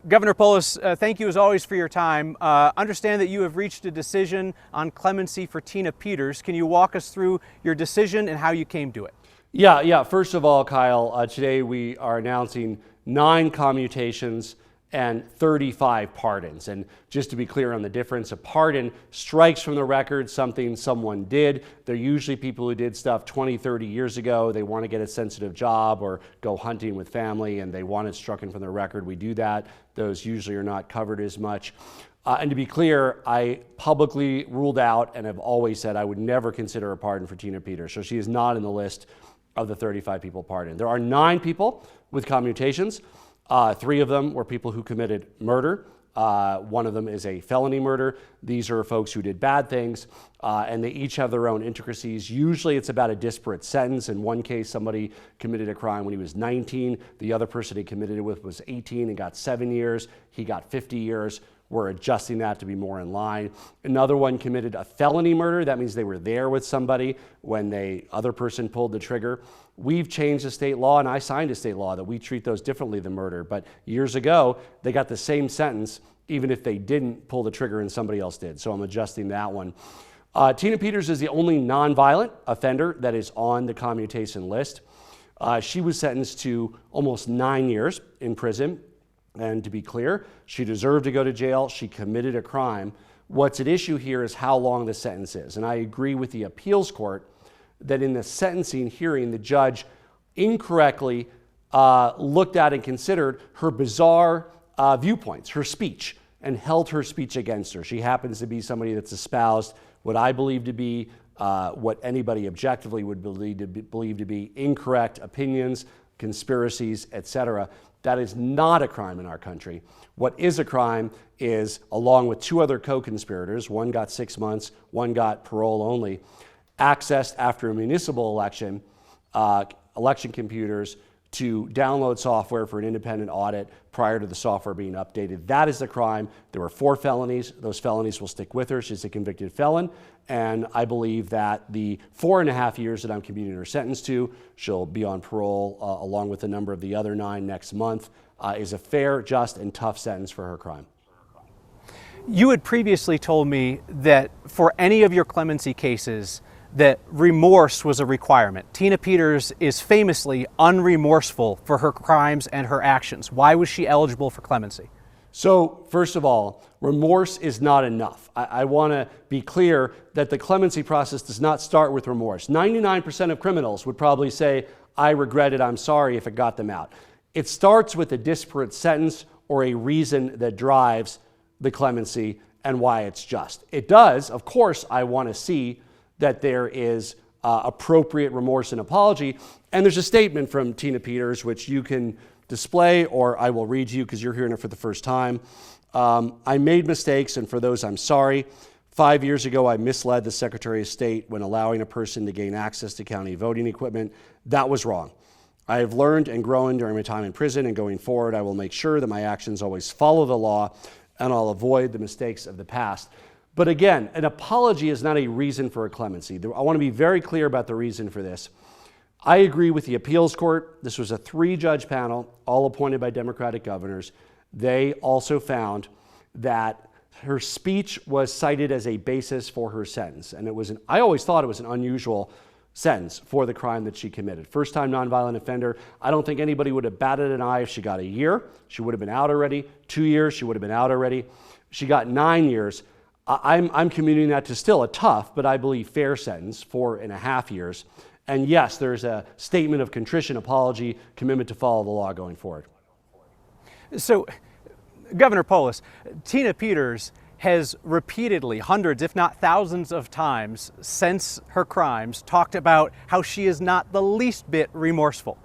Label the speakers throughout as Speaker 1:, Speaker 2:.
Speaker 1: Governor Polis, thank you as always for your time. Understand that you have reached a decision on clemency for Tina Peters. Can you walk us through your decision and how you came to it?
Speaker 2: Yeah. First of all, Kyle, today we are announcing 9 commutations and 35 pardons. And just to be clear on the difference, a pardon strikes from the record something someone did. They're usually people who did stuff 20, 30 years ago. They want to get a sensitive job or go hunting with family and they want it stricken from the record. We do that. Those usually are not covered as much. And to be clear, I publicly ruled out and have always said I would never consider a pardon for Tina Peters. So she is not in the list of the 35 people pardoned. There are 9 people with commutations. 3 of them were people who committed murder. 1 of them is a felony murder. These are folks who did bad things, and they each have their own intricacies. Usually it's about a disparate sentence. In one case, somebody committed a crime when he was 19. The other person he committed it with was 18 and got 7 years. He got 50 years. We're adjusting that to be more in line. Another one committed a felony murder. That means they were there with somebody when the other person pulled the trigger. We've changed the state law, and I signed a state law that we treat those differently than murder. But years ago, they got the same sentence even if they didn't pull the trigger and somebody else did. So I'm adjusting that one. Tina Peters is the only nonviolent offender that is on the commutation list. She was sentenced to almost 9 years in prison. And to be clear, she deserved to go to jail. She committed a crime. What's at issue here is how long the sentence is. And I agree with the appeals court that in the sentencing hearing, the judge incorrectly looked at and considered her bizarre viewpoints, her speech, and held her speech against her. She happens to be somebody that's espoused what I believe to be, what anybody objectively would believe to be incorrect opinions, conspiracies, etc. That is not a crime in our country. What is a crime is, along with 2 other co-conspirators, one got 6 months, one got parole only, accessed after a municipal election, election computers to download software for an independent audit prior to the software being updated. That is the crime. There were 4 felonies. Those felonies will stick with her. She's a convicted felon. And I believe that the 4.5 years that I'm commuting her sentence to, she'll be on parole along with a number of the other 9 next month, is a fair, just, and tough sentence for her crime.
Speaker 1: You had previously told me that for any of your clemency cases, that remorse was a requirement. Tina Peters is famously unremorseful for her crimes and her actions. Why was she eligible for clemency?
Speaker 2: So, first of all, remorse is not enough. I want to be clear that the clemency process does not start with remorse. 99% of criminals would probably say, I regret it, I'm sorry, if it got them out. It starts with a disparate sentence or a reason that drives the clemency and why it's just. It does, of course, I want to see that there is appropriate remorse and apology. And there's a statement from Tina Peters, which you can display, or I will read to you because you're hearing it for the first time. I made mistakes, and for those I'm sorry. 5 years ago, I misled the Secretary of State when allowing a person to gain access to county voting equipment. That was wrong. I have learned and grown during my time in prison, and going forward, I will make sure that my actions always follow the law, and I'll avoid the mistakes of the past. But again, an apology is not a reason for a clemency. I want to be very clear about the reason for this. I agree with the appeals court. This was a 3-judge panel, all appointed by Democratic governors. They also found that her speech was cited as a basis for her sentence. And I always thought it was an unusual sentence for the crime that she committed. First-time nonviolent offender. I don't think anybody would have batted an eye if she got a year. She would have been out already. 2 years, she would have been out already. She got 9 years. I'm commuting that to still a tough, but I believe fair sentence, 4.5 years. And yes, there's a statement of contrition, apology, commitment to follow the law going forward.
Speaker 1: So, Governor Polis, Tina Peters has repeatedly, hundreds if not thousands of times since her crimes, talked about how she is not the least bit remorseful.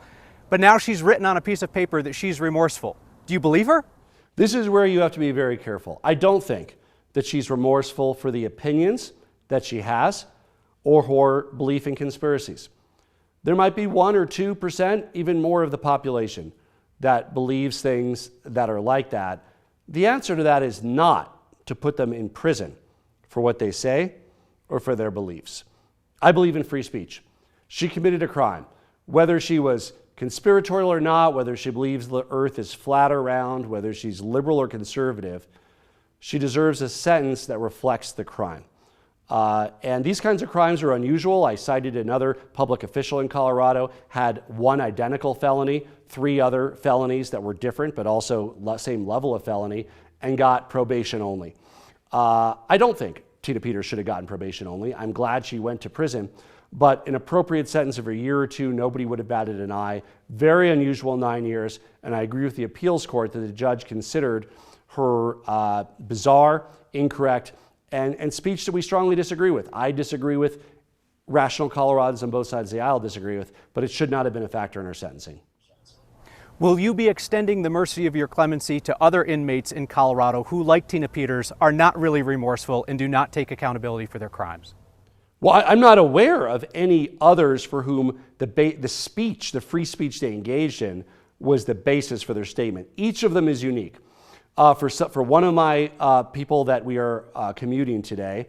Speaker 1: But now she's written on a piece of paper that she's remorseful. Do you believe her?
Speaker 2: This is where you have to be very careful. I don't think that she's remorseful for the opinions that she has or her belief in conspiracies. There might be 1 or 2%, even more of the population that believes things that are like that. The answer to that is not to put them in prison for what they say or for their beliefs. I believe in free speech. She committed a crime. Whether she was conspiratorial or not, whether she believes the earth is flat or round, whether she's liberal or conservative, she deserves a sentence that reflects the crime. And these kinds of crimes are unusual. I cited another public official in Colorado had one identical felony, 3 other felonies that were different but also same level of felony, and got probation only. I don't think Tina Peters should have gotten probation only. I'm glad she went to prison, but an appropriate sentence of a year or 2, nobody would have batted an eye. Very unusual, 9 years, and I agree with the appeals court that the judge considered her bizarre, incorrect, and speech that we strongly disagree with. I disagree with, rational Coloradans on both sides of the aisle disagree with, but it should not have been a factor in her sentencing.
Speaker 1: Will you be extending the mercy of your clemency to other inmates in Colorado who, like Tina Peters, are not really remorseful and do not take accountability for their crimes?
Speaker 2: Well, I'm not aware of any others for whom the speech, the free speech they engaged in, was the basis for their statement. Each of them is unique. For one of my people that we are commuting today,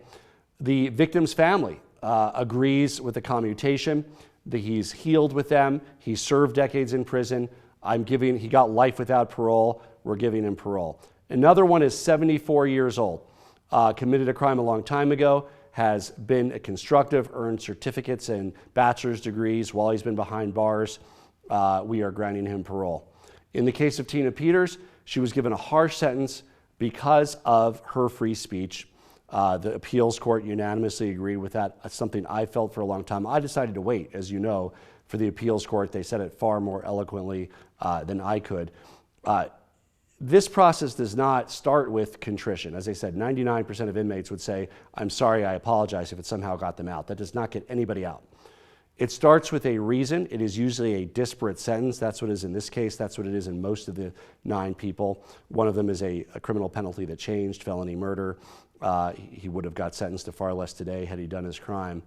Speaker 2: the victim's family agrees with the commutation, that he's healed with them, he served decades in prison. He got life without parole, we're giving him parole. Another one is 74 years old, committed a crime a long time ago, has been a constructive, earned certificates and bachelor's degrees while he's been behind bars. We are granting him parole. In the case of Tina Peters, she was given a harsh sentence because of her free speech. The appeals court unanimously agreed with that. That's something I felt for a long time. I decided to wait, as you know, for the appeals court. They said it far more eloquently than I could. This process does not start with contrition. As I said, 99% of inmates would say, I'm sorry, I apologize if it somehow got them out. That does not get anybody out. It starts with a reason. It is usually a disparate sentence. That's what it is in this case. That's what it is in most of the 9 people. One of them is a criminal penalty that changed, felony murder. He would have got sentenced to far less today had he done his crime.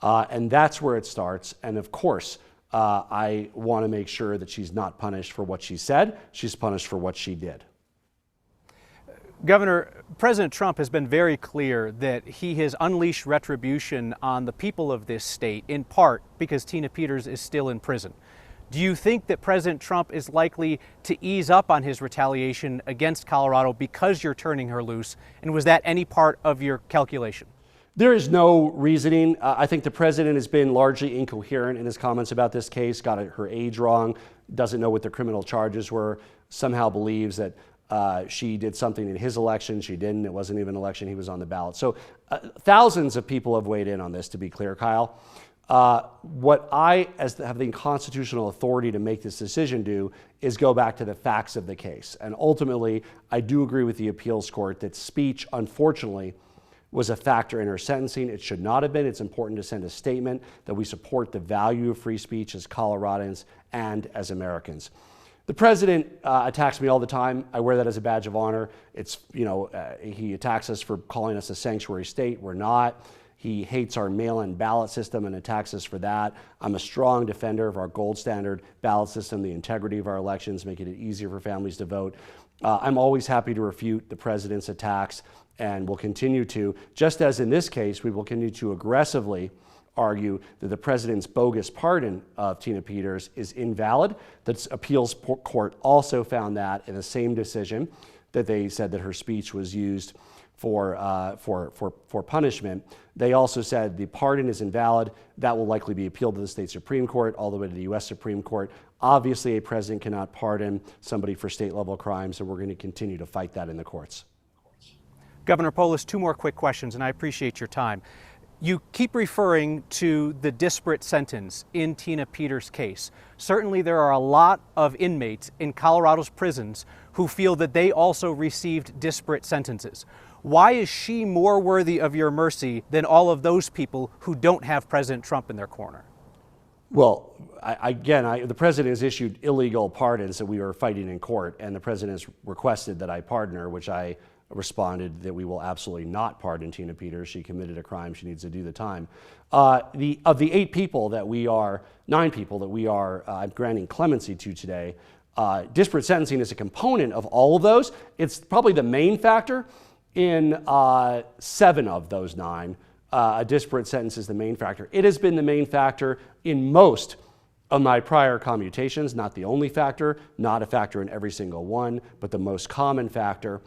Speaker 2: And that's where it starts. And of course, I want to make sure that she's not punished for what she said. She's punished for what she did.
Speaker 1: Governor, President Trump has been very clear that he has unleashed retribution on the people of this state, in part because Tina Peters is still in prison. Do you think that President Trump is likely to ease up on his retaliation against Colorado because you're turning her loose? And was that any part of your calculation?
Speaker 2: There is no reasoning. I think the president has been largely incoherent in his comments about this case, got her age wrong, doesn't know what the criminal charges were, somehow believes that she did something in his election. She didn't. It wasn't even an election. He was on the ballot. So thousands of people have weighed in on this, to be clear, Kyle. What I, have the constitutional authority to make this decision do, is go back to the facts of the case. And ultimately, I do agree with the appeals court that speech, unfortunately, was a factor in her sentencing. It should not have been. It's important to send a statement that we support the value of free speech as Coloradans and as Americans. The president attacks me all the time. I wear that as a badge of honor. He attacks us for calling us a sanctuary state. We're not. He hates our mail-in ballot system and attacks us for that. I'm a strong defender of our gold standard ballot system, the integrity of our elections, making it easier for families to vote. I'm always happy to refute the president's attacks and will continue to. Just as in this case, we will continue to aggressively argue that the president's bogus pardon of Tina Peters is invalid. The appeals court also found that in the same decision, that they said that her speech was used for punishment. They also said the pardon is invalid. That will likely be appealed to the state Supreme Court, all the way to the U.S. Supreme Court. Obviously, a president cannot pardon somebody for state-level crimes, and we're going to continue to fight that in the courts.
Speaker 1: Governor Polis, 2 more quick questions, and I appreciate your time. You keep referring to the disparate sentence in Tina Peters' case. Certainly there are a lot of inmates in Colorado's prisons who feel that they also received disparate sentences. Why is she more worthy of your mercy than all of those people who don't have President Trump in their corner?
Speaker 2: Well, the president has issued illegal pardons that we are fighting in court, and the president has requested that I pardon her, which I responded that we will absolutely not pardon Tina Peters. She committed a crime. She needs to do the time. Of the 9 people that we are granting clemency to today, disparate sentencing is a component of all of those. It's probably the main factor. In 7 of those 9, a disparate sentence is the main factor. It has been the main factor in most of my prior commutations, not the only factor, not a factor in every single one, but the most common factor.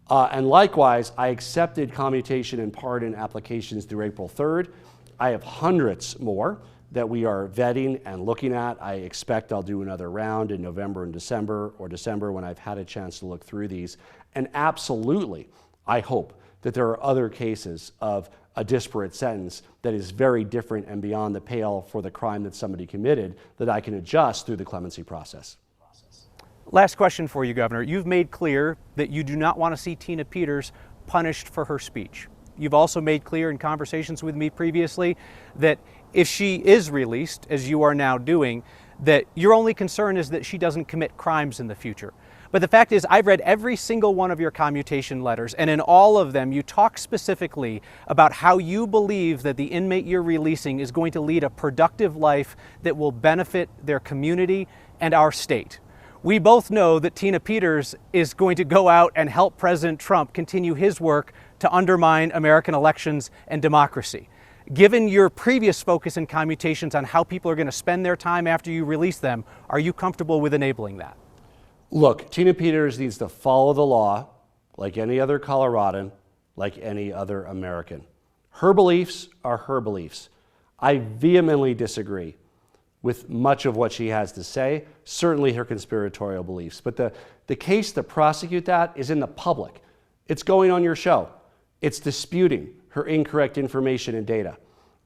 Speaker 2: And likewise, I accepted commutation and pardon applications through April 3rd. I have hundreds more that we are vetting and looking at. I expect I'll do another round in November and December, or December when I've had a chance to look through these. And absolutely, I hope that there are other cases of a disparate sentence that is very different and beyond the pale for the crime that somebody committed that I can adjust through the clemency process.
Speaker 1: Last question for you, Governor. You've made clear that you do not want to see Tina Peters punished for her speech. You've also made clear in conversations with me previously that if she is released, as you are now doing, that your only concern is that she doesn't commit crimes in the future. But the fact is, I've read every single one of your commutation letters, and in all of them, you talk specifically about how you believe that the inmate you're releasing is going to lead a productive life that will benefit their community and our state. We both know that Tina Peters is going to go out and help President Trump continue his work to undermine American elections and democracy. Given your previous focus in commutations on how people are going to spend their time after you release them, are you comfortable with enabling that?
Speaker 2: Look, Tina Peters needs to follow the law like any other Coloradan, like any other American. Her beliefs are her beliefs. I vehemently disagree with much of what she has to say, certainly her conspiratorial beliefs. But the case to prosecute that is in the public. It's going on your show. It's disputing her incorrect information and data.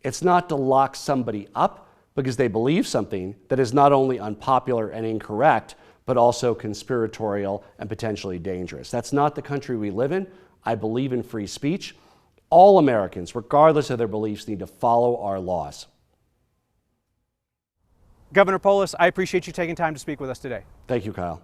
Speaker 2: It's not to lock somebody up because they believe something that is not only unpopular and incorrect, but also conspiratorial and potentially dangerous. That's not the country we live in. I believe in free speech. All Americans, regardless of their beliefs, need to follow our laws.
Speaker 1: Governor Polis, I appreciate you taking time to speak with us today.
Speaker 2: Thank you, Kyle.